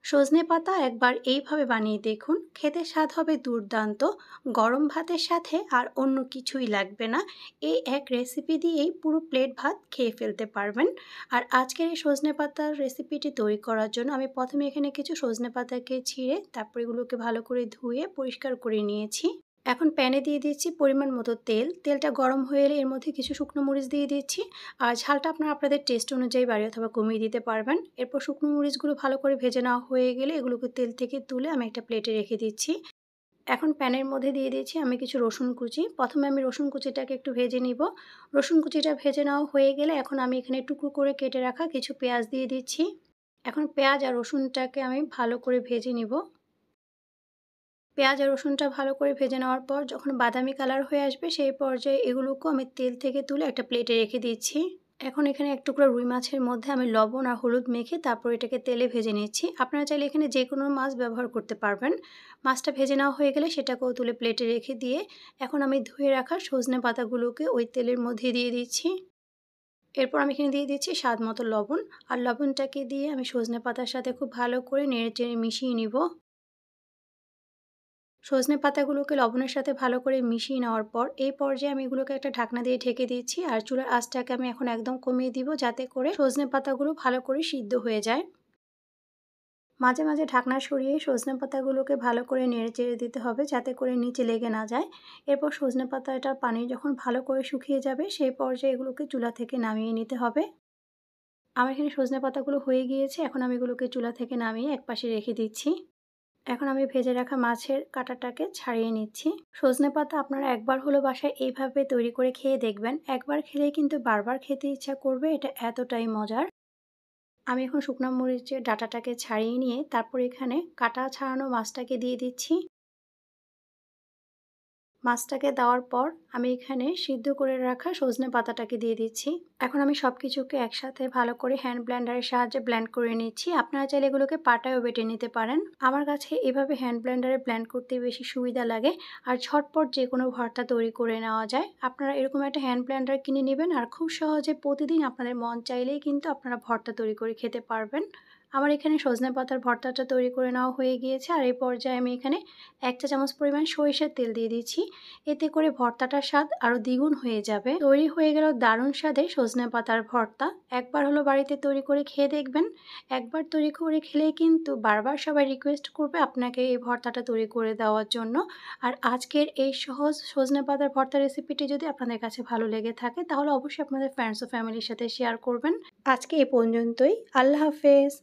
সজনে পাতা একবার এইভাবে বানিয়ে দেখুন, খেতে স্বাদ হবে দুর্দান্ত। গরম ভাতের সাথে আর অন্য কিছুই লাগবে না। এই এক রেসিপি দিয়েই পুরো প্লেট ভাত খেয়ে ফেলতে পারবেন। আর আজকের এই সজনে পাতার রেসিপিটি তৈরি করার জন্য আমি প্রথমে এখানে কিছু সজনে পাতাকে ছিঁড়ে তারপর এগুলোকে ভালো করে ধুয়ে পরিষ্কার করে নিয়েছি। এখন প্যানে দিয়ে দিচ্ছি পরিমাণ মতো তেল। তেলটা গরম হয়ে এলে এর মধ্যে কিছু শুকনো মরিচ দিয়ে দিচ্ছি। আর ঝালটা আপনাদের টেস্ট অনুযায়ী বাড়িয়ে অথবা কমিয়ে দিতে পারবেন। এরপর শুকনো মরিচগুলো ভালো করে ভেজে নেওয়া হয়ে গেলে এগুলোকে তেল থেকে তুলে আমি একটা প্লেটে রেখে দিচ্ছি। এখন প্যানের মধ্যে দিয়ে দিচ্ছি আমি কিছু রসুন কুচি। প্রথমে আমি রসুন কুচিটাকে একটু ভেজে নিব। রসুন কুচিটা ভেজে নেওয়া হয়ে গেলে এখন আমি এখানে টুকরো করে কেটে রাখা কিছু পেঁয়াজ দিয়ে দিচ্ছি। এখন পেঁয়াজ আর রসুনটাকে আমি ভালো করে ভেজে নিব। পেঁয়াজ আর রসুনটা ভালো করে ভেজে নেওয়ার পর যখন বাদামি কালার হয়ে আসবে সেই পর্যায়ে এগুলোকেও আমি তেল থেকে তুলে একটা প্লেটে রেখে দিচ্ছি। এখন এখানে এক টুকরা রুই মাছের মধ্যে আমি লবণ আর হলুদ মেখে তারপর এটাকে তেলে ভেজে নিচ্ছি। আপনারা চাইলে এখানে যে কোনো মাছ ব্যবহার করতে পারবেন। মাছটা ভেজে নেওয়া হয়ে গেলে সেটাকেও তুলে প্লেটে রেখে দিয়ে এখন আমি ধুয়ে রাখা সজনে পাতাগুলোকে ওই তেলের মধ্যে দিয়ে দিচ্ছি। এরপর আমি এখানে দিয়ে দিচ্ছি স্বাদ মতো লবণ। আর লবণটাকে দিয়ে আমি সজনে পাতার সাথে খুব ভালো করে নেড়ে চেড়ে মিশিয়ে নিব। সজনে পাতাগুলোকে লবণের সাথে ভালো করে মিশিয়ে নেওয়ার পর এই পর্যায়ে আমি এগুলোকে একটা ঢাকনা দিয়ে ঢেকে দিচ্ছি। আর চুলার আঁচটাকে আমি এখন একদম কমিয়ে দিব যাতে করে সজনে পাতাগুলো ভালো করে সিদ্ধ হয়ে যায়। মাঝে মাঝে ঢাকনা সরিয়ে সজনে পাতাগুলোকে ভালো করে নেড়ে চেড়ে দিতে হবে যাতে করে নিচে লেগে না যায়। এরপর সজনে পাতাটার পানি যখন ভালো করে শুকিয়ে যাবে সেই পর্যায়ে এগুলোকে চুলা থেকে নামিয়ে নিতে হবে। আমার এখানে সজনে পাতাগুলো হয়ে গিয়েছে। এখন আমি এগুলোকে চুলা থেকে নামিয়ে একপাশে রেখে দিচ্ছি। এখন আমি ভেজে রাখা মাছের কাঁটাটাকে ছাড়িয়ে নিচ্ছি। সজনেপাতা আপনারা একবার হলো বাসায় এইভাবে তৈরি করে খেয়ে দেখবেন। একবার খেলেই কিন্তু বারবার খেতে ইচ্ছা করবে, এটা এতটাই মজার। আমি এখন শুকনো মরিচের ডাঁটাটাকে ছাড়িয়ে নিয়ে তারপর এখানে কাটা ছাড়ানো মাছটাকে দিয়ে দিচ্ছি। মাছটাকে দেওয়ার পর আমি এখানে সিদ্ধ করে রাখা সজনে পাতাটাকে দিয়ে দিচ্ছি। এখন আমি সব কিছুকে একসাথে ভালো করে হ্যান্ড ব্লেন্ডারের সাহায্যে ব্লেন্ড করে নিচ্ছি। আপনারা চাইলে এগুলোকে পাটায়ও বেটে নিতে পারেন। আমার কাছে এভাবে হ্যান্ড ব্লেন্ডারে ব্লেন্ড করতে বেশি সুবিধা লাগে আর ঝটপট যে কোনো ভর্তা তৈরি করে নেওয়া যায়। আপনারা এরকম একটা হ্যান্ড ব্লেন্ডার কিনে নেবেন আর খুব সহজে প্রতিদিন আপনাদের মন চাইলেই কিন্তু আপনারা ভর্তা তৈরি করে খেতে পারবেন। আমার এখানে সজনে পাতার ভর্তাটা তৈরি করে নেওয়া হয়ে গিয়েছে। আর এই পর্যায়ে আমি এখানে 1 চা চামচ পরিমাণ সরিষার তেল দিয়ে দিচ্ছি। এতে করে ভর্তাটার স্বাদ আরও দ্বিগুণ হয়ে যাবে। তৈরি হয়ে গেল দারুণ স্বাদের সজনে পাতার ভর্তা। একবার হলো বাড়িতে তৈরি করে খেয়ে দেখবেন। একবার তৈরি করে খেলেই কিন্তু বারবার সবাই রিকোয়েস্ট করবে আপনাকে এই ভর্তাটা তৈরি করে দেওয়ার জন্য। আর আজকের এই সহজ সজনে পাতার ভর্তা রেসিপিটি যদি আপনাদের কাছে ভালো লেগে থাকে তাহলে অবশ্যই আপনাদের ফ্রেন্ডস ও ফ্যামিলির সাথে শেয়ার করবেন। আজকে এ পর্যন্তই। আল্লাহ হাফেজ।